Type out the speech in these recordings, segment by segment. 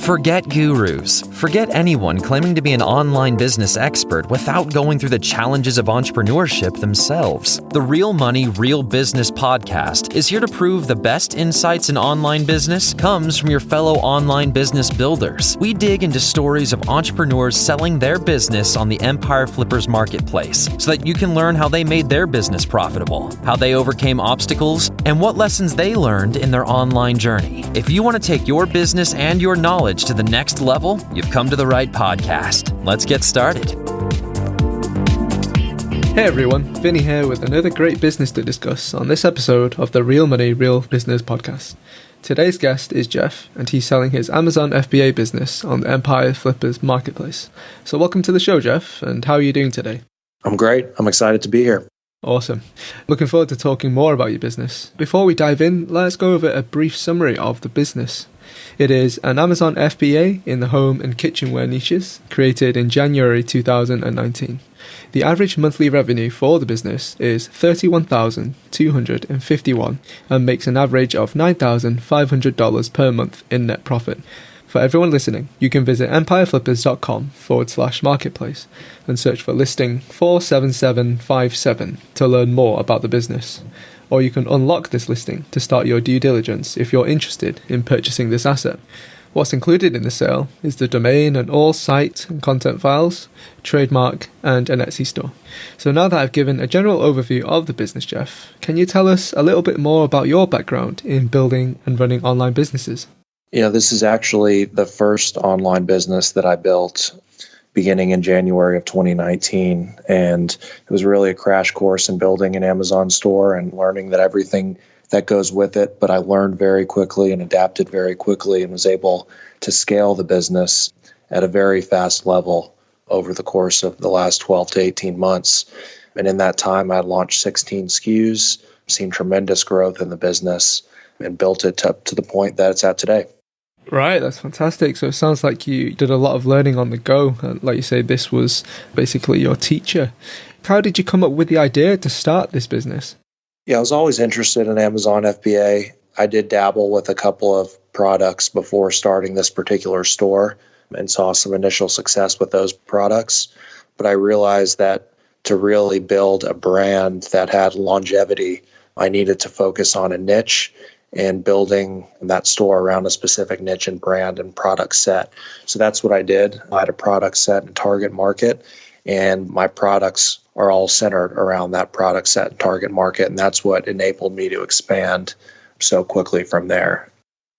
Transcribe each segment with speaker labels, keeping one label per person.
Speaker 1: Forget gurus. Forget anyone claiming to be an online business expert without going through the challenges of entrepreneurship themselves. The Real Money, Real Business podcast is here to prove the best insights in online business comes from your fellow online business builders. We dig into stories of entrepreneurs selling their business on the Empire Flippers marketplace so that you can learn how they made their business profitable, how they overcame obstacles, and what lessons they learned in their online journey. If you want to take your business and your knowledge to the next level, you've come to the right podcast. Let's get started.
Speaker 2: Hey everyone, Vinny here with another great business to discuss on this episode of the Real Money, Real Business podcast. Today's guest is Jeff, and he's selling his Amazon FBA business on the Empire Flippers marketplace. So welcome to the show, Jeff, and how are you doing today?
Speaker 3: I'm great. I'm excited to be here.
Speaker 2: Awesome. Looking forward to talking more about your business. Before we dive in, let's go over a brief summary of the business. It is an Amazon FBA in the home and kitchenware niches, created in January 2019. The average monthly revenue for the business is $31,251 and makes an average of $9,500 per month in net profit. For everyone listening, you can visit empireflippers.com/marketplace and search for listing 47757 to learn more about the business. Or you can unlock this listing to start your due diligence if you're interested in purchasing this asset. What's included in the sale is the domain and all site and content files, trademark, and an Etsy store. So now that I've given a general overview of the business, Jeff, can you tell us a little bit more about your background in building and running online businesses?
Speaker 3: Yeah, this is actually the first online business that I built beginning in January of 2019. And it was really a crash course in building an Amazon store and learning that everything that goes with it. But I learned very quickly and adapted very quickly and was able to scale the business at a very fast level over the course of the last 12 to 18 months. And in that time, I had launched 16 SKUs, seen tremendous growth in the business, and built it up to the point that it's at today.
Speaker 2: Right, that's fantastic. So it sounds like you did a lot of learning on the go. And like you say, this was basically your teacher. How did you come up with the idea to start this business?
Speaker 3: Yeah, I was always interested in Amazon FBA. I did dabble with a couple of products before starting this particular store and saw some initial success with those products. But I realized that to really build a brand that had longevity, I needed to focus on a niche and building that store around a specific niche and brand and product set. So that's what I did. I had a product set and target market, and my products are all centered around that product set and target market, and that's what enabled me to expand so quickly from there.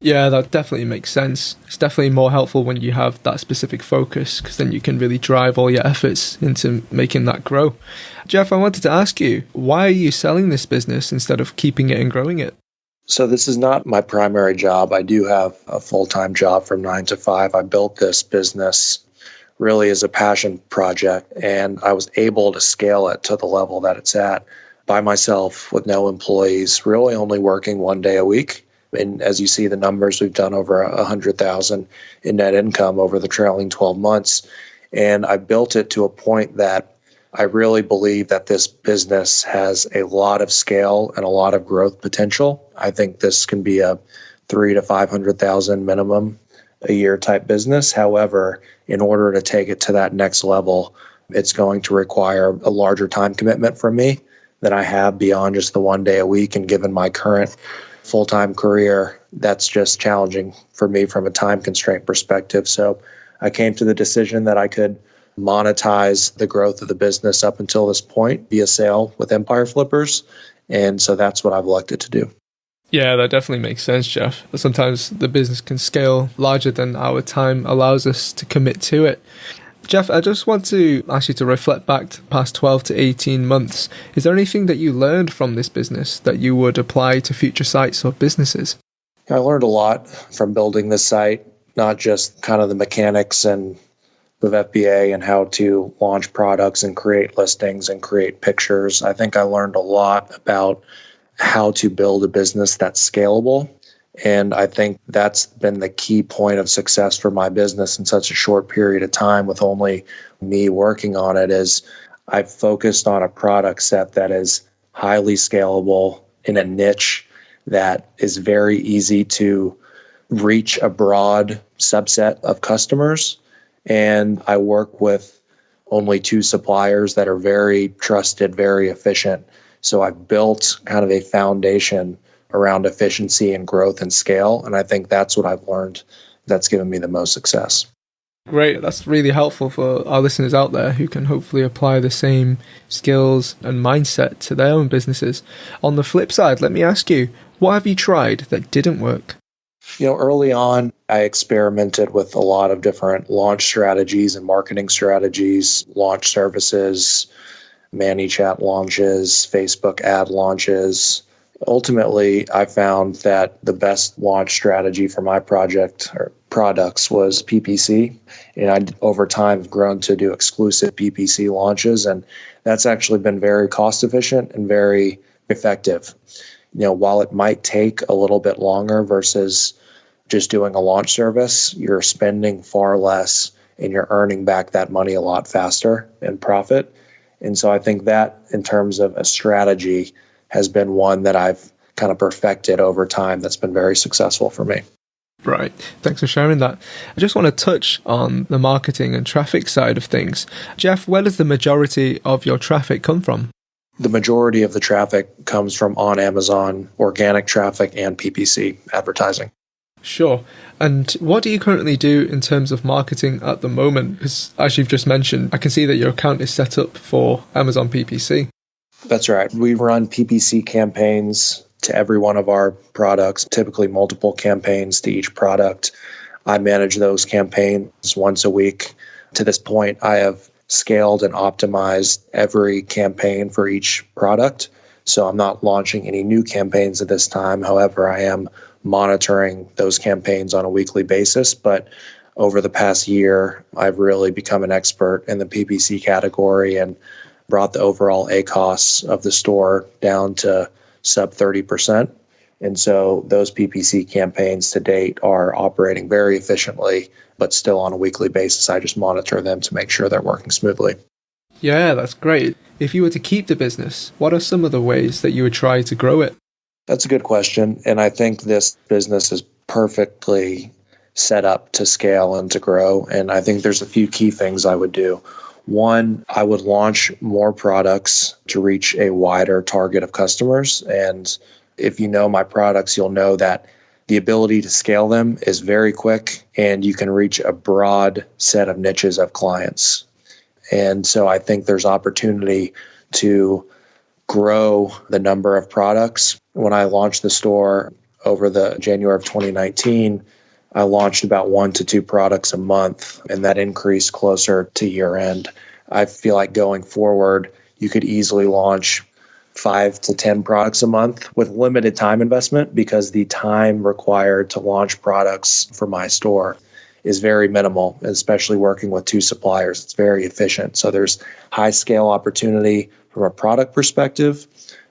Speaker 2: Yeah, that definitely makes sense. It's definitely more helpful when you have that specific focus, because then you can really drive all your efforts into making that grow. Jeff, I wanted to ask you, why are you selling this business instead of keeping it and growing it?
Speaker 3: So this is not my primary job. I do have a full-time job from 9 to 5. I built this business really as a passion project, and I was able to scale it to the level that it's at by myself with no employees, really only working one day a week. And as you see the numbers, we've done over 100,000 in net income over the trailing 12 months. And I built it to a point that I really believe that this business has a lot of scale and a lot of growth potential. I think this can be a 300,000 to 500,000 minimum a year type business. However, in order to take it to that next level, it's going to require a larger time commitment from me than I have beyond just the one day a week. And given my current full-time career, that's just challenging for me from a time constraint perspective. So I came to the decision that I could monetize the growth of the business up until this point via sale with Empire Flippers. And so that's what I've elected to do.
Speaker 2: Yeah, that definitely makes sense, Jeff. Sometimes the business can scale larger than our time allows us to commit to it. Jeff, I just want to ask you to reflect back to the past 12 to 18 months. Is there anything that you learned from this business that you would apply to future sites or businesses?
Speaker 3: I learned a lot from building this site, not just kind of the mechanics and of FBA and how to launch products and create listings and create pictures. I think I learned a lot about how to build a business that's scalable. And I think that's been the key point of success for my business in such a short period of time with only me working on it is I've focused on a product set that is highly scalable in a niche that is very easy to reach a broad subset of customers. And I work with only 2 suppliers that are very trusted, very efficient. So I've built kind of a foundation around efficiency and growth and scale. And I think that's what I've learned that's given me the most success.
Speaker 2: Great. That's really helpful for our listeners out there who can hopefully apply the same skills and mindset to their own businesses. On the flip side, let me ask you, what have you tried that didn't work?
Speaker 3: Early on, I experimented with a lot of different launch strategies and marketing strategies, launch services, ManyChat launches, Facebook ad launches. Ultimately, I found that the best launch strategy for my project or products was PPC. And I, over time, have grown to do exclusive PPC launches. And that's actually been very cost efficient and very effective. While it might take a little bit longer versus just doing a launch service, you're spending far less and you're earning back that money a lot faster in profit. And so I think that in terms of a strategy has been one that I've kind of perfected over time that's been very successful for me.
Speaker 2: Right. Thanks for sharing that. I just want to touch on the marketing and traffic side of things. Jeff, where does the majority of your traffic come from?
Speaker 3: The majority of the traffic comes from on Amazon, organic traffic, and PPC advertising.
Speaker 2: Sure. And what do you currently do in terms of marketing at the moment? Because as you've just mentioned, I can see that your account is set up for Amazon PPC.
Speaker 3: That's right. We run PPC campaigns to every one of our products, typically multiple campaigns to each product. I manage those campaigns once a week. To this point, I have scaled and optimized every campaign for each product. So I'm not launching any new campaigns at this time. However, I am monitoring those campaigns on a weekly basis. But over the past year, I've really become an expert in the PPC category and brought the overall ACoS of the store down to sub 30%. And so those PPC campaigns to date are operating very efficiently, but still on a weekly basis. I just monitor them to make sure they're working smoothly.
Speaker 2: Yeah, that's great. If you were to keep the business, what are some of the ways that you would try to grow it?
Speaker 3: That's a good question. And I think this business is perfectly set up to scale and to grow. And I think there's a few key things I would do. One, I would launch more products to reach a wider target of customers. And if you know my products, you'll know that the ability to scale them is very quick and you can reach a broad set of niches of clients. And so I think there's opportunity to grow the number of products. When I launched the store over the January of 2019, I launched about 1 to 2 products a month, and that increased closer to year end. I feel like going forward, you could easily launch 5 to 10 products a month with limited time investment because the time required to launch products for my store is very minimal, especially working with 2 suppliers. It's very efficient. So there's high scale opportunity from a product perspective.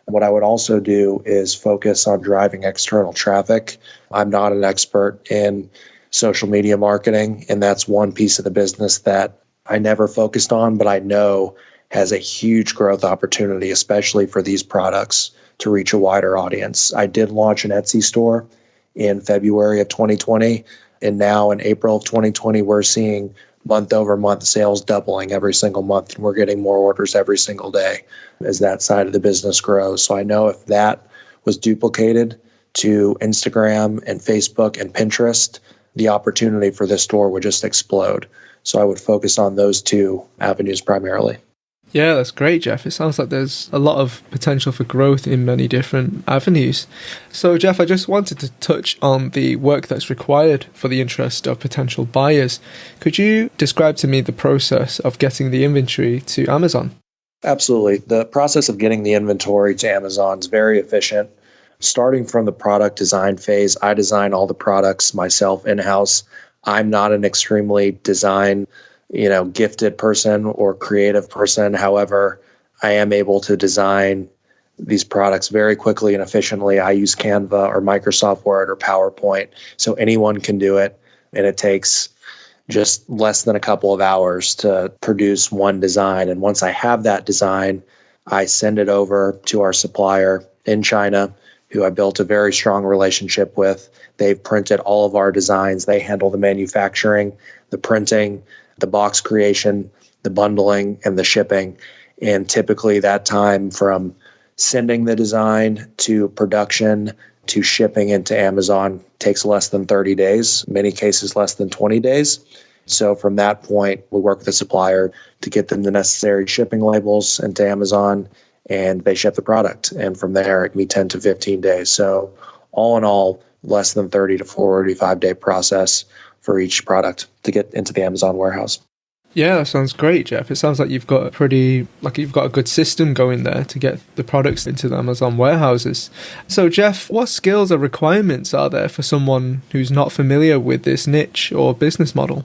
Speaker 3: What I would also do is focus on driving external traffic. I'm not an expert in social media marketing, and that's one piece of the business that I never focused on, but I know has a huge growth opportunity, especially for these products to reach a wider audience. I did launch an Etsy store in February of 2020, and now in April of 2020, we're seeing month-over-month sales doubling every single month, and we're getting more orders every single day as that side of the business grows. So I know if that was duplicated to Instagram and Facebook and Pinterest, the opportunity for this store would just explode. So I would focus on those 2 avenues primarily.
Speaker 2: Yeah, that's great, Jeff. It sounds like there's a lot of potential for growth in many different avenues. So, Jeff, I just wanted to touch on the work that's required for the interest of potential buyers. Could you describe to me the process of getting the inventory to Amazon?
Speaker 3: Absolutely. The process of getting the inventory to Amazon is very efficient. Starting from the product design phase, I design all the products myself in-house. I'm not an extremely design gifted person or creative person. However, I am able to design these products very quickly and efficiently. I use Canva or Microsoft Word or PowerPoint, so anyone can do it. And it takes just less than a couple of hours to produce one design. And once I have that design, I send it over to our supplier in China, who I built a very strong relationship with. They've printed all of our designs. They handle the manufacturing, the printing, the box creation, the bundling, and the shipping. And typically that time from sending the design to production to shipping into Amazon takes less than 30 days, many cases less than 20 days. So from that point, we work with the supplier to get them the necessary shipping labels into Amazon, and they ship the product. And from there, it can be 10 to 15 days. So all in all, less than 30 to 45-day process for each product to get into the Amazon warehouse.
Speaker 2: Yeah, that sounds great, Jeff. It sounds like you've got a good system going there to get the products into the Amazon warehouses. So, Jeff, what skills or requirements are there for someone who's not familiar with this niche or business model?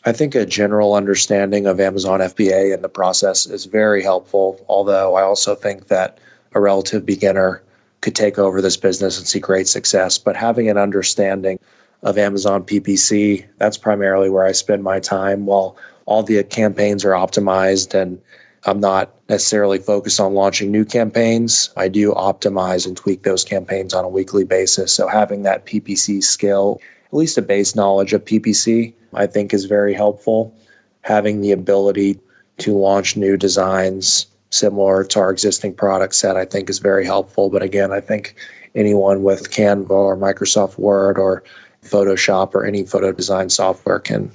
Speaker 3: I think a general understanding of Amazon FBA and the process is very helpful, although I also think that a relative beginner could take over this business and see great success. But having an understanding of Amazon PPC, that's primarily where I spend my time. While all the campaigns are optimized and I'm not necessarily focused on launching new campaigns, I do optimize and tweak those campaigns on a weekly basis. So having that PPC skill, at least a base knowledge of PPC, I think is very helpful. Having the ability to launch new designs similar to our existing product set, I think is very helpful. But again, I think anyone with Canva or Microsoft Word or Photoshop or any photo design software can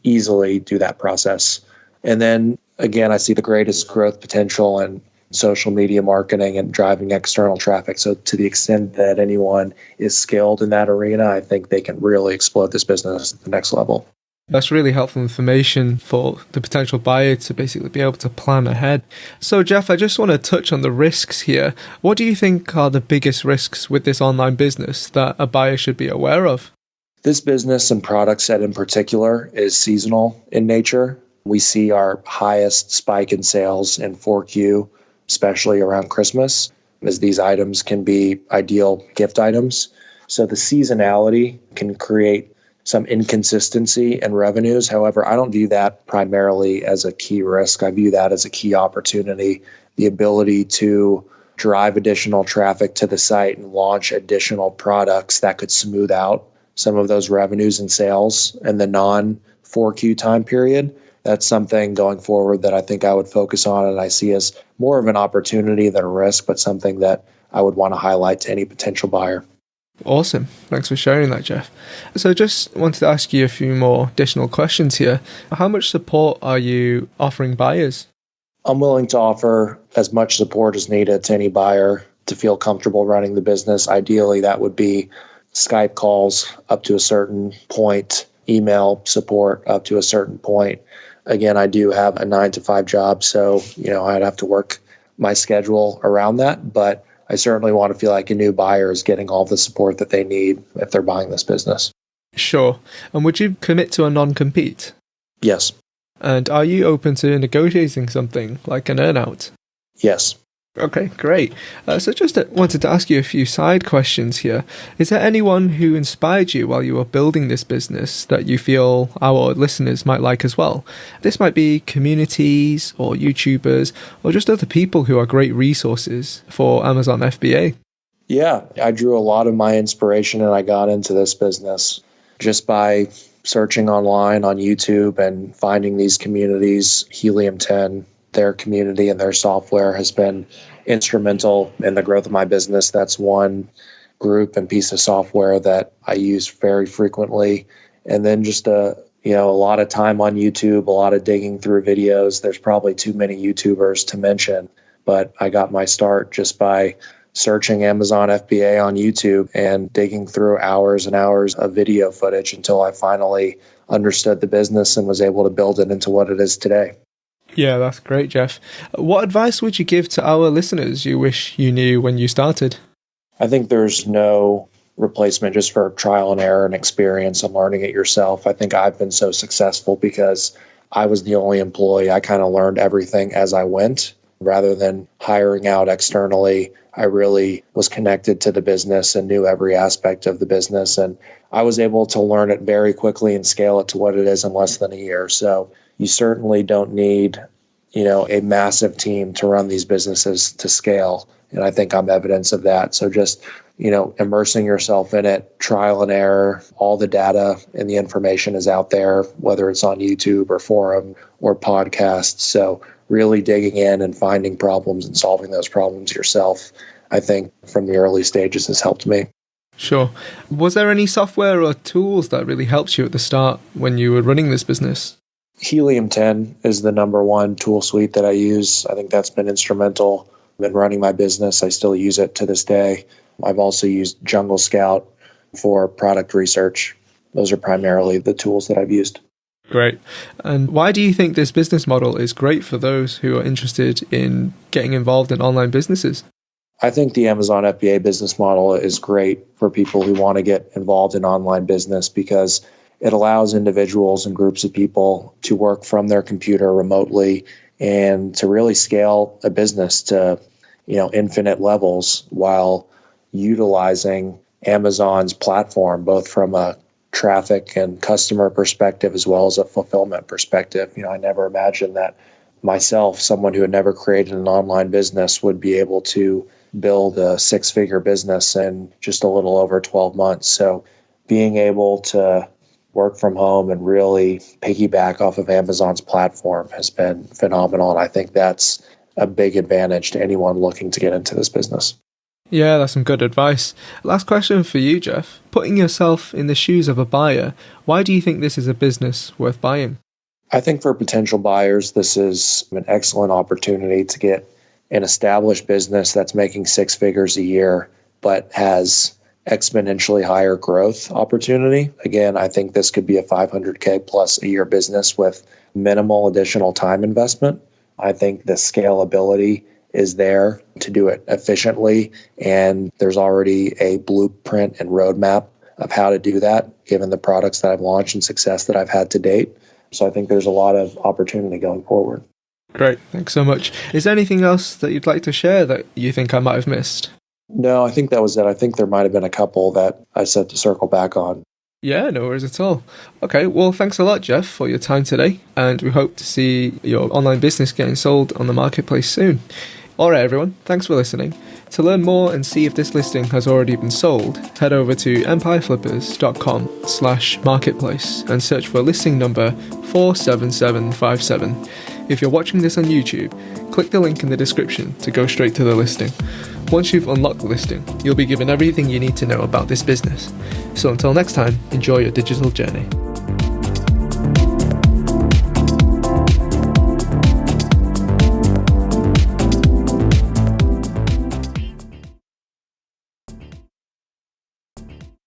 Speaker 3: easily do that process. And then again, I see the greatest growth potential in social media marketing and driving external traffic. So to the extent that anyone is skilled in that arena, I think they can really explode this business at the next level.
Speaker 2: That's really helpful information for the potential buyer to basically be able to plan ahead. So, Jeff, I just want to touch on the risks here. What do you think are the biggest risks with this online business that a buyer should be aware of?
Speaker 3: This business and product set in particular is seasonal in nature. We see our highest spike in sales in 4Q, especially around Christmas, as these items can be ideal gift items. So the seasonality can create some inconsistency in revenues. However, I don't view that primarily as a key risk. I view that as a key opportunity, the ability to drive additional traffic to the site and launch additional products that could smooth out some of those revenues and sales in the non-4Q time period. That's something going forward that I think I would focus on, and I see as more of an opportunity than a risk, but something that I would want to highlight to any potential buyer.
Speaker 2: Awesome. Thanks for sharing that, Jeff. So just wanted to ask you a few more additional questions here. How much support are you offering buyers?
Speaker 3: I'm willing to offer as much support as needed to any buyer to feel comfortable running the business. Ideally, that would be Skype calls up to a certain point, email support up to a certain point. Again, I do have a 9-to-5 job, so I'd have to work my schedule around that, but I certainly want to feel like a new buyer is getting all the support that they need if they're buying this business.
Speaker 2: Sure. And would you commit to a non-compete?
Speaker 3: Yes.
Speaker 2: And are you open to negotiating something like an earn-out?
Speaker 3: Yes.
Speaker 2: Okay, great. So just wanted to ask you a few side questions here. Is there anyone who inspired you while you were building this business that you feel our listeners might like as well? This might be communities or YouTubers or just other people who are great resources for Amazon FBA.
Speaker 3: Yeah, I drew a lot of my inspiration and I got into this business just by searching online on YouTube and finding these communities. Helium 10, their community and their software has been instrumental in the growth of my business. That's one group and piece of software that I use very frequently. And then just a lot of time on YouTube, a lot of digging through videos. There's probably too many YouTubers to mention, but I got my start just by searching Amazon FBA on YouTube and digging through hours and hours of video footage until I finally understood the business and was able to build it into what it is today.
Speaker 2: Yeah, that's great, Jeff. What advice would you give to our listeners you wish you knew when you started?
Speaker 3: I think there's no replacement just for trial and error and experience and learning it yourself. I think I've been so successful because I was the only employee. I kind of learned everything as I went rather than hiring out externally. I really was connected to the business and knew every aspect of the business. And I was able to learn it very quickly and scale it to what it is in less than a year. So you certainly don't need a massive team to run these businesses to scale. And I think I'm evidence of that. So just, immersing yourself in it, trial and error, all the data and the information is out there, whether it's on YouTube or forum or podcasts. So really digging in and finding problems and solving those problems yourself, I think from the early stages has helped me.
Speaker 2: Sure. Was there any software or tools that really helped you at the start when you were running this business?
Speaker 3: Helium 10 is the number one tool suite that I use. I think that's been instrumental in running my business. I still use it to this day. I've also used Jungle Scout for product research. Those are primarily the tools that I've used.
Speaker 2: Great. And why do you think this business model is great for those who are interested in getting involved in online businesses?
Speaker 3: I think the Amazon FBA business model is great for people who want to get involved in online business because it allows individuals and groups of people to work from their computer remotely and to really scale a business to, infinite levels while utilizing Amazon's platform, both from a traffic and customer perspective as well as a fulfillment perspective. I never imagined that myself, someone who had never created an online business, would be able to build a six-figure business in just a little over 12 months. So being able to work from home and really piggyback off of Amazon's platform has been phenomenal. And I think that's a big advantage to anyone looking to get into this business.
Speaker 2: Yeah, that's some good advice. Last question for you, Jeff. Putting yourself in the shoes of a buyer, why do you think this is a business worth buying?
Speaker 3: I think for potential buyers, this is an excellent opportunity to get an established business that's making six figures a year, but has exponentially higher growth opportunity. Again, I think this could be a 500K plus a year business with minimal additional time investment. I think the scalability is there to do it efficiently, and there's already a blueprint and roadmap of how to do that, given the products that I've launched and success that I've had to date. So I think there's a lot of opportunity going forward.
Speaker 2: Great, thanks so much. Is there anything else that you'd like to share that you think I might have missed?
Speaker 3: No, I think that was it. I think there might have been a couple that I said to circle back on.
Speaker 2: Yeah, no worries at all. Okay, well, thanks a lot, Jeff, for your time today, and we hope to see your online business getting sold on the marketplace soon. All right, everyone, thanks for listening. To learn more and see if this listing has already been sold, head over to empireflippers.com/marketplace and search for listing number 47757. If you're watching this on YouTube, click the link in the description to go straight to the listing. Once you've unlocked the listing, you'll be given everything you need to know about this business. So until next time, enjoy your digital journey.